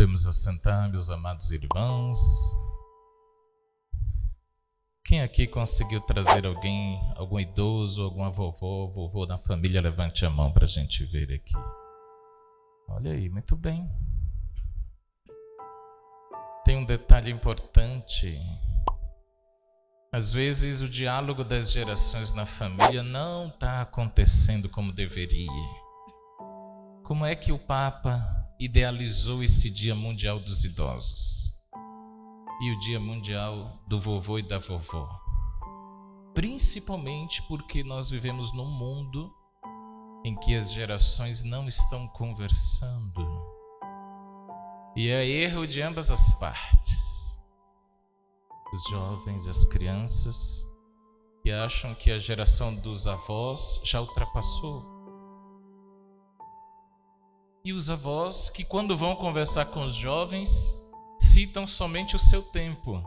Podemos assentar, meus amados irmãos. Quem aqui conseguiu trazer alguém, algum idoso, alguma vovó, vovô da família? Levante a mão para a gente ver aqui. Olha aí, muito bem. Tem um detalhe importante. Às vezes o diálogo das gerações na família não está acontecendo como deveria. Como é que o Papa idealizou esse Dia Mundial dos Idosos e o Dia Mundial do Vovô e da Vovó? Principalmente porque nós vivemos num mundo em que as gerações não estão conversando. E é erro de ambas as partes. Os jovens e as crianças que acham que a geração dos avós já ultrapassou. E os avós que, quando vão conversar com os jovens, citam somente o seu tempo.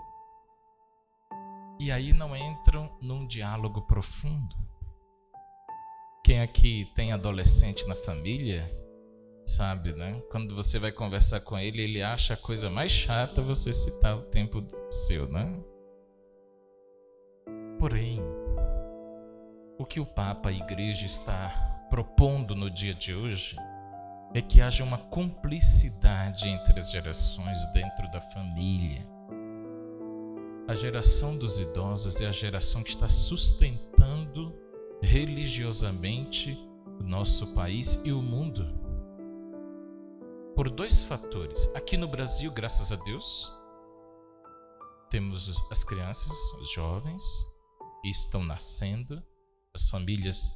E aí não entram num diálogo profundo. Quem aqui tem adolescente na família, sabe, né? Quando você vai conversar com ele, ele acha a coisa mais chata você citar o tempo seu, né? Porém, o que o Papa, a Igreja, está propondo no dia de hoje é que haja uma cumplicidade entre as gerações dentro da família. A geração dos idosos é a geração que está sustentando religiosamente o nosso país e o mundo. Por dois fatores. Aqui no Brasil, graças a Deus, temos as crianças, os jovens que estão nascendo, as famílias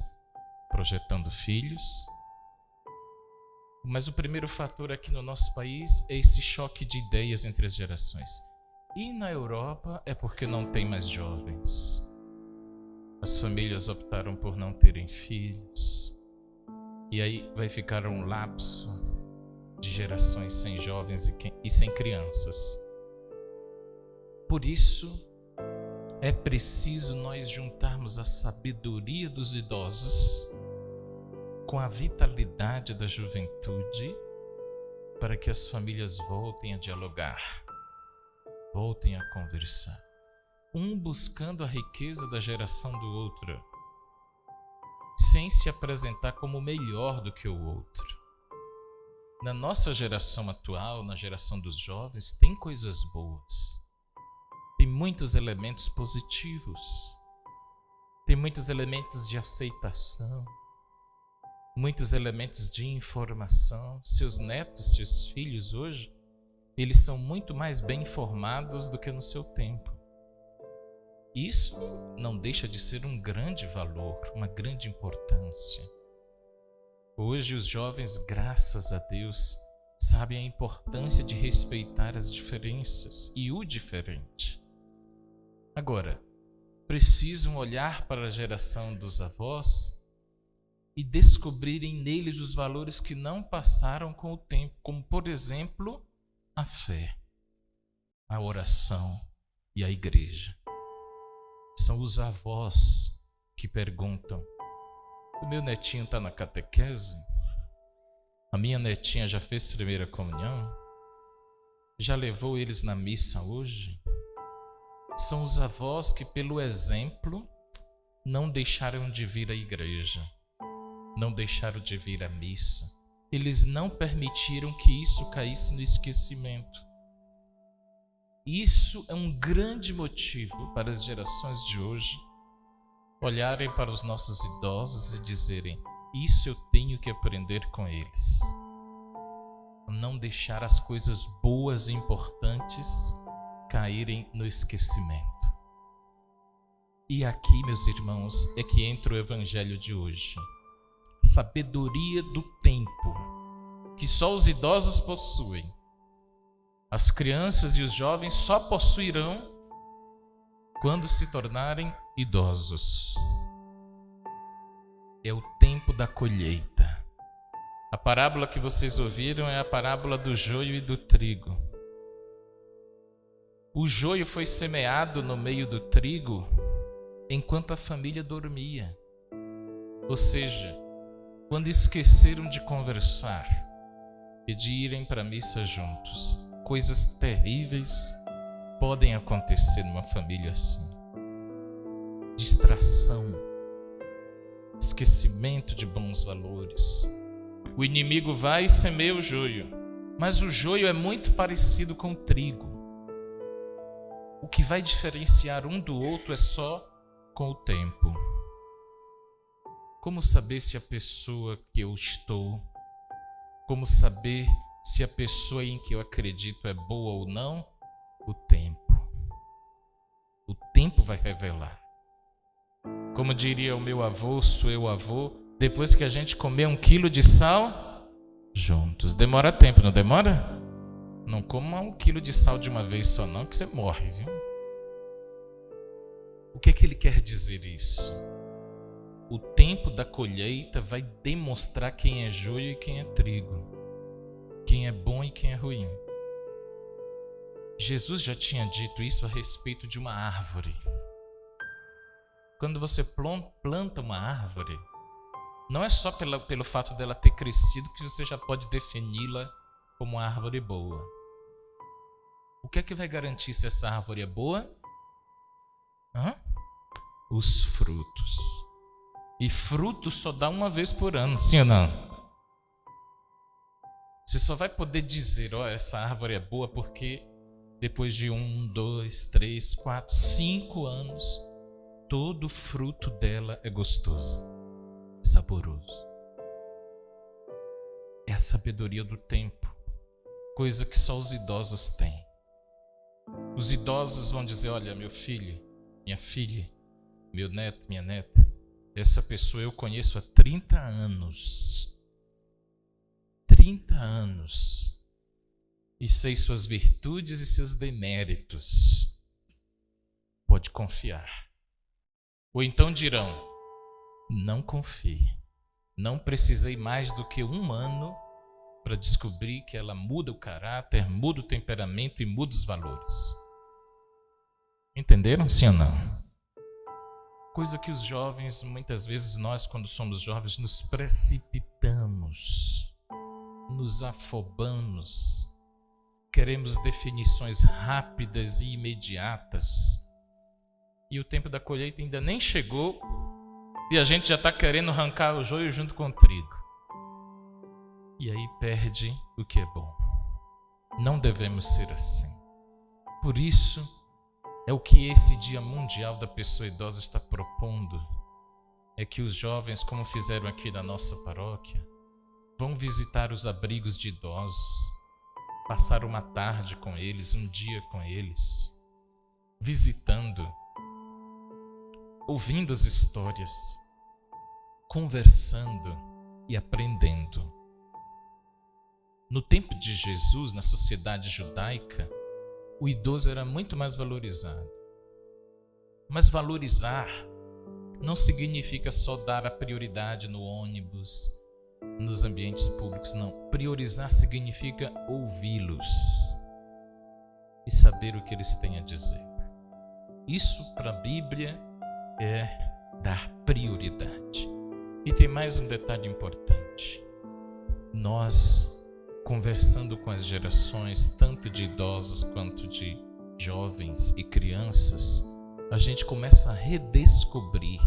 projetando filhos. Mas o primeiro fator aqui no nosso país é esse choque de ideias entre as gerações. E na Europa é porque não tem mais jovens. As famílias optaram por não terem filhos. E aí vai ficar um lapso de gerações sem jovens e sem crianças. Por isso, é preciso nós juntarmos a sabedoria dos idosos com a vitalidade da juventude, para que as famílias voltem a dialogar, voltem a conversar, um buscando a riqueza da geração do outro, sem se apresentar como melhor do que o outro. Na nossa geração atual, na geração dos jovens, tem coisas boas, tem muitos elementos positivos, tem muitos elementos de aceitação, muitos elementos de informação. Seus netos, seus filhos hoje, eles são muito mais bem informados do que no seu tempo. Isso não deixa de ser um grande valor, uma grande importância. Hoje os jovens, graças a Deus, sabem a importância de respeitar as diferenças e o diferente. Agora, precisam olhar para a geração dos avós e descobrirem neles os valores que não passaram com o tempo, como, por exemplo, a fé, a oração e a igreja. São os avós que perguntam: o meu netinho está na catequese? A minha netinha já fez primeira comunhão? Já levou eles na missa hoje? São os avós que, pelo exemplo, não deixaram de vir à igreja, não deixaram de vir à missa. Eles não permitiram que isso caísse no esquecimento. Isso é um grande motivo para as gerações de hoje olharem para os nossos idosos e dizerem: isso eu tenho que aprender com eles. Não deixar as coisas boas e importantes caírem no esquecimento. E aqui, meus irmãos, é que entra o evangelho de hoje. Sabedoria do tempo, que só os idosos possuem. As crianças e os jovens só possuirão quando se tornarem idosos. É o tempo da colheita. A parábola que vocês ouviram é a parábola do joio e do trigo. O joio foi semeado no meio do trigo enquanto a família dormia. Ou seja, quando esqueceram de conversar, e de irem para a missa juntos. Coisas terríveis podem acontecer numa família assim. Distração, esquecimento de bons valores. O inimigo vai e semeia o joio, mas o joio é muito parecido com o trigo. O que vai diferenciar um do outro é só com o tempo. Como saber se a pessoa que eu estou, como saber se a pessoa em que eu acredito é boa ou não? O tempo. O tempo vai revelar. Como diria o meu avô, seu avô, depois que a gente comer 1 quilo de sal, juntos. Demora tempo, não demora? Não coma 1 quilo de sal de uma vez só não, que você morre, viu? O que é que ele quer dizer isso? O tempo da colheita vai demonstrar quem é joio e quem é trigo, quem é bom e quem é ruim. Jesus já tinha dito isso a respeito de uma árvore. Quando você planta uma árvore, não é só pelo fato dela ter crescido que você já pode defini-la como uma árvore boa. O que é que vai garantir se essa árvore é boa? Os frutos. E fruto só dá uma vez por ano, sim ou não? Você só vai poder dizer, essa árvore é boa porque depois de 1, 2, 3, 4, 5 anos, todo fruto dela é gostoso, saboroso. É a sabedoria do tempo, coisa que só os idosos têm. Os idosos vão dizer, olha, meu filho, minha filha, meu neto, minha neta, essa pessoa eu conheço há 30 anos. 30 anos. E sei suas virtudes e seus deméritos. Pode confiar. Ou então dirão, não confie. Não precisei mais do que 1 ano para descobrir que ela muda o caráter, muda o temperamento e muda os valores. Entenderam? Sim ou não? Coisa que os jovens, muitas vezes nós, quando somos jovens, nos precipitamos, nos afobamos, queremos definições rápidas e imediatas. E o tempo da colheita ainda nem chegou e a gente já está querendo arrancar o joio junto com o trigo. E aí perde o que é bom. Não devemos ser assim. Por isso, é o que esse Dia Mundial da Pessoa Idosa está propondo. É que os jovens, como fizeram aqui na nossa paróquia, vão visitar os abrigos de idosos, passar uma tarde com eles, um dia com eles, visitando, ouvindo as histórias, conversando e aprendendo. No tempo de Jesus, na sociedade judaica, o idoso era muito mais valorizado. Mas valorizar não significa só dar a prioridade no ônibus, nos ambientes públicos, não. Priorizar significa ouvi-los e saber o que eles têm a dizer. Isso para a Bíblia é dar prioridade. E tem mais um detalhe importante. Nós, conversando com as gerações, tanto de idosos quanto de jovens e crianças, a gente começa a redescobrir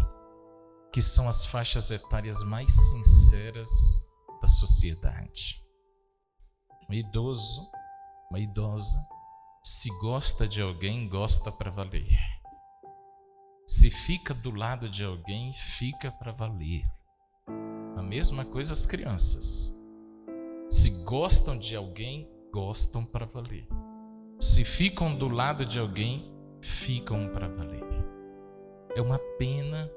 que são as faixas etárias mais sinceras da sociedade. Um idoso, uma idosa, se gosta de alguém, gosta para valer. Se fica do lado de alguém, fica para valer. A mesma coisa as crianças. Se gostam de alguém, gostam para valer. Se ficam do lado de alguém, ficam para valer. É uma pena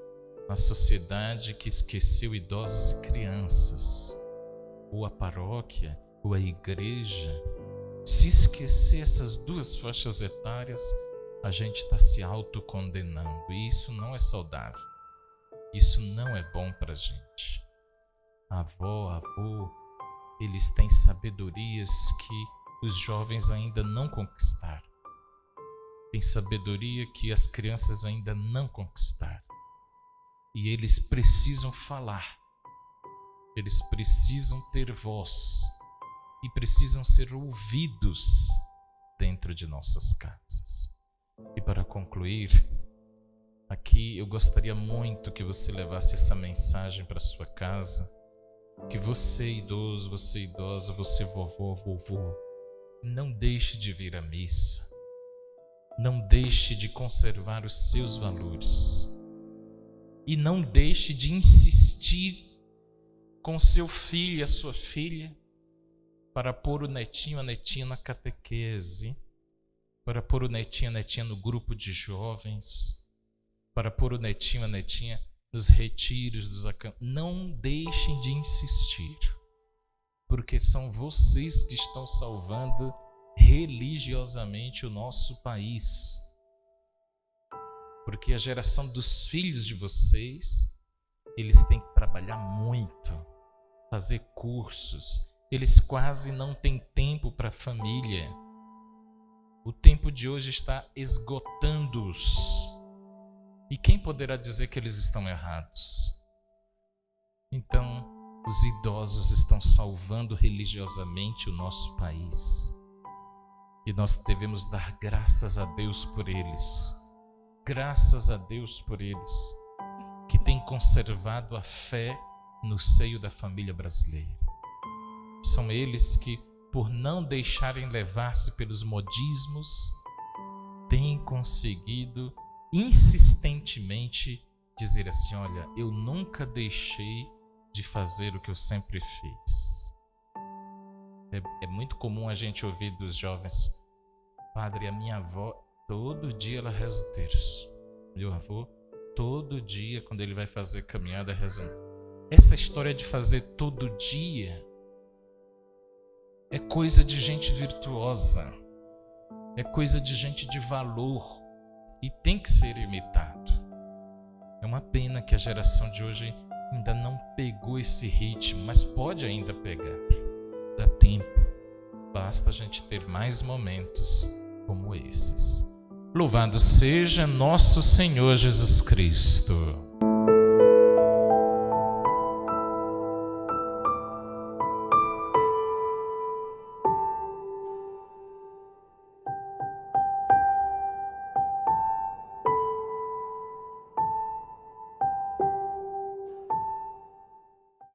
a sociedade que esqueceu idosos e crianças, ou a paróquia, ou a igreja. Se esquecer essas duas faixas etárias, a gente está se autocondenando, e isso não é saudável. Isso não é bom para a gente. Avó, avô, eles têm sabedorias que os jovens ainda não conquistaram. Tem sabedoria que as crianças ainda não conquistaram. E eles precisam falar. Eles precisam ter voz. e precisam ser ouvidos dentro de nossas casas. E para concluir, aqui eu gostaria muito que você levasse essa mensagem para sua casa, que você idoso, você idosa, você vovó, vovô, não deixe de vir à missa, não deixe de conservar os seus valores e não deixe de insistir com seu filho e a sua filha para pôr o netinho, a netinha na catequese, para pôr o netinho, a netinha no grupo de jovens, para pôr o netinho, a netinha nos retiros dos acampamentos. Não deixem de insistir, porque são vocês que estão salvando religiosamente o nosso país. Porque a geração dos filhos de vocês, eles têm que trabalhar muito, fazer cursos. Eles quase não têm tempo para a família. O tempo de hoje está esgotando-os. E quem poderá dizer que eles estão errados? Então, os idosos estão salvando religiosamente o nosso país. E nós devemos dar graças a Deus por eles. Graças a Deus por eles, que têm conservado a fé no seio da família brasileira. São eles que, por não deixarem levar-se pelos modismos, têm conseguido insistentemente dizer assim: olha, eu nunca deixei de fazer o que eu sempre fiz. É muito comum a gente ouvir dos jovens: padre, a minha avó, todo dia ela reza o terço. Meu avô, todo dia, quando ele vai fazer caminhada, reza. Essa história de fazer todo dia é coisa de gente virtuosa, é coisa de gente de valor e tem que ser imitado. É uma pena que a geração de hoje ainda não pegou esse ritmo, mas pode ainda pegar. Dá tempo, basta a gente ter mais momentos como esses. Louvado seja nosso Senhor Jesus Cristo.